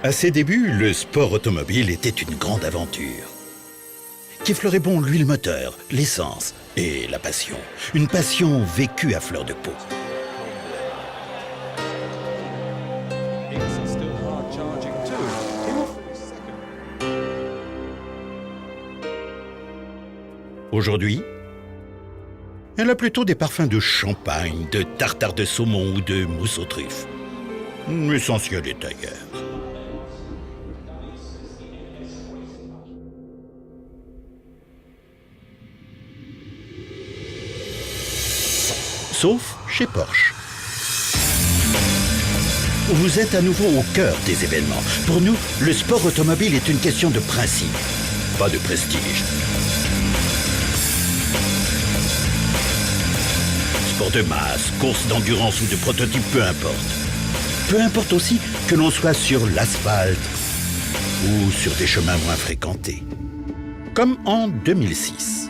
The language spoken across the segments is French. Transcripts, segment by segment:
À ses débuts, le sport automobile était une grande aventure qui effleurait bon l'huile moteur, l'essence et la passion. Une passion vécue à fleur de peau. Aujourd'hui, elle a plutôt des parfums de champagne, de tartare de saumon ou de mousse aux truffes. L'essentiel est ailleurs. Sauf chez Porsche. Vous êtes à nouveau au cœur des événements. Pour nous, le sport automobile est une question de principe, pas de prestige. Sport de masse, course d'endurance ou de prototype, peu importe. Peu importe aussi que l'on soit sur l'asphalte ou sur des chemins moins fréquentés. Comme en 2006.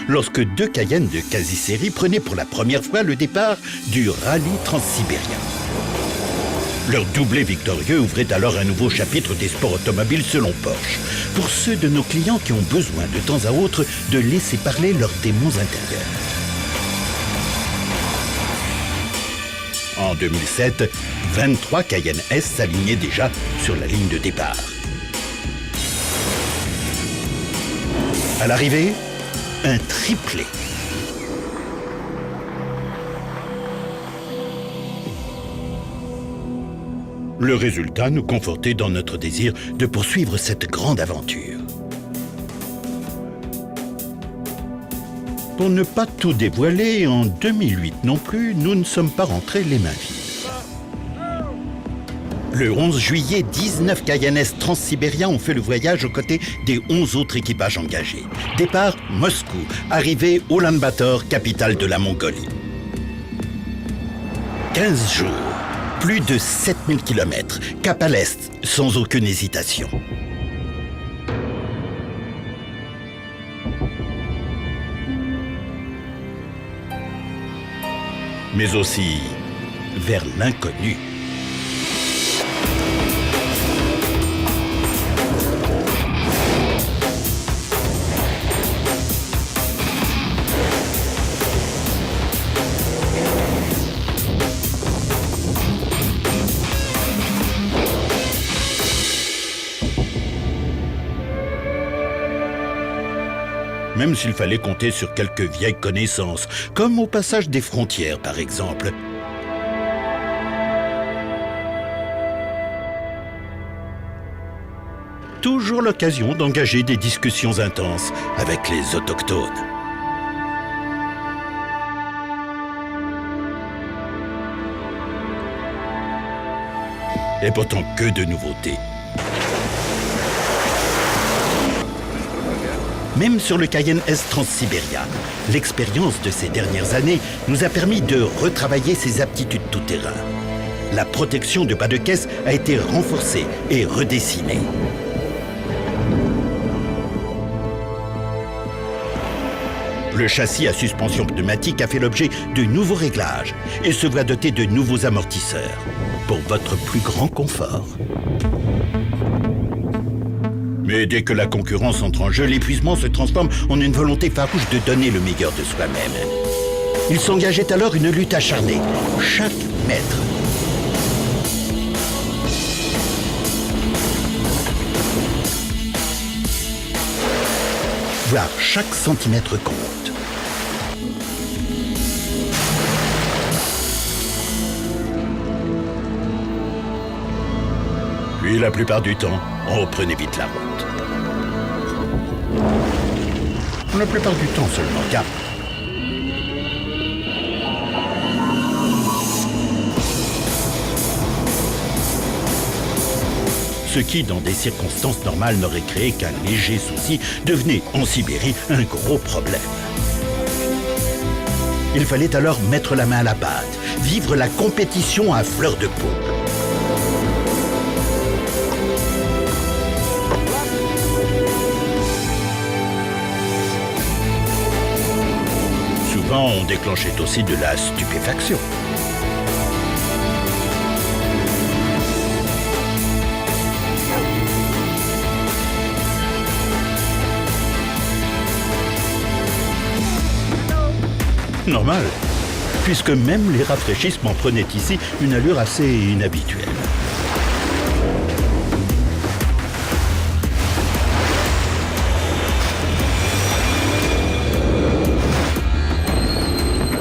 Lorsque deux Cayenne de quasi-série prenaient pour la première fois le départ du rallye transsibérien. Leur doublé victorieux ouvrait alors un nouveau chapitre des sports automobiles selon Porsche, pour ceux de nos clients qui ont besoin de temps à autre de laisser parler leurs démons intérieurs. En 2007, 23 Cayenne S s'alignaient déjà sur la ligne de départ. À l'arrivée, un triplé. Le résultat nous confortait dans notre désir de poursuivre cette grande aventure. Pour ne pas tout dévoiler, en 2008 non plus, nous ne sommes pas rentrés les mains vides. Le 11 juillet, 19 Cayenne S transsibériens ont fait le voyage aux côtés des 11 autres équipages engagés. Départ Moscou, arrivée Ulaanbaatar, capitale de la Mongolie. 15 jours, plus de 7000 km, cap à l'est, sans aucune hésitation. Mais aussi vers l'inconnu. Même s'il fallait compter sur quelques vieilles connaissances, comme au passage des frontières par exemple. Toujours l'occasion d'engager des discussions intenses avec les autochtones. Et pourtant que de nouveautés. Même sur le Cayenne S transsibérien, l'expérience de ces dernières années nous a permis de retravailler ses aptitudes tout-terrain. La protection de bas de caisse a été renforcée et redessinée. Le châssis à suspension pneumatique a fait l'objet de nouveaux réglages et se voit doté de nouveaux amortisseurs pour votre plus grand confort. Mais dès que la concurrence entre en jeu, l'épuisement se transforme en une volonté farouche de donner le meilleur de soi-même. Il s'engageait alors une lutte acharnée, chaque mètre. Voire chaque centimètre compte. Puis la plupart du temps, on reprenait vite la route. La plupart du temps seulement, car ce qui, dans des circonstances normales, n'aurait créé qu'un léger souci, devenait, en Sibérie, un gros problème. Il fallait alors mettre la main à la pâte, vivre la compétition à fleur de peau. Souvent, on déclenchait aussi de la stupéfaction. Normal, puisque même les rafraîchissements prenaient ici une allure assez inhabituelle.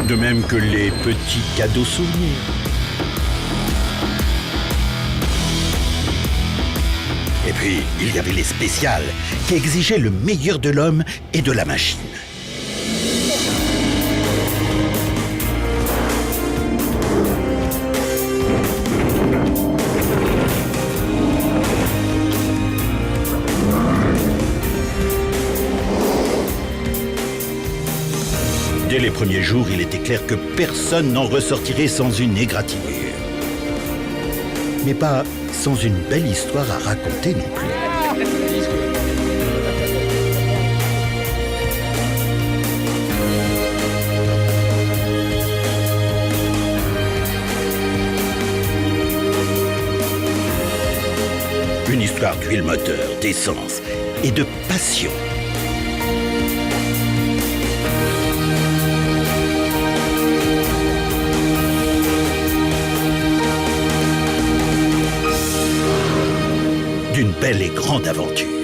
De même que les petits cadeaux souvenirs. Et puis, il y avait les spéciales, qui exigeaient le meilleur de l'homme et de la machine. Dès les premiers jours, il était clair que personne n'en ressortirait sans une égratignure. Mais pas sans une belle histoire à raconter non plus. Une histoire d'huile moteur, d'essence et de passion. D'une belle et grande aventure.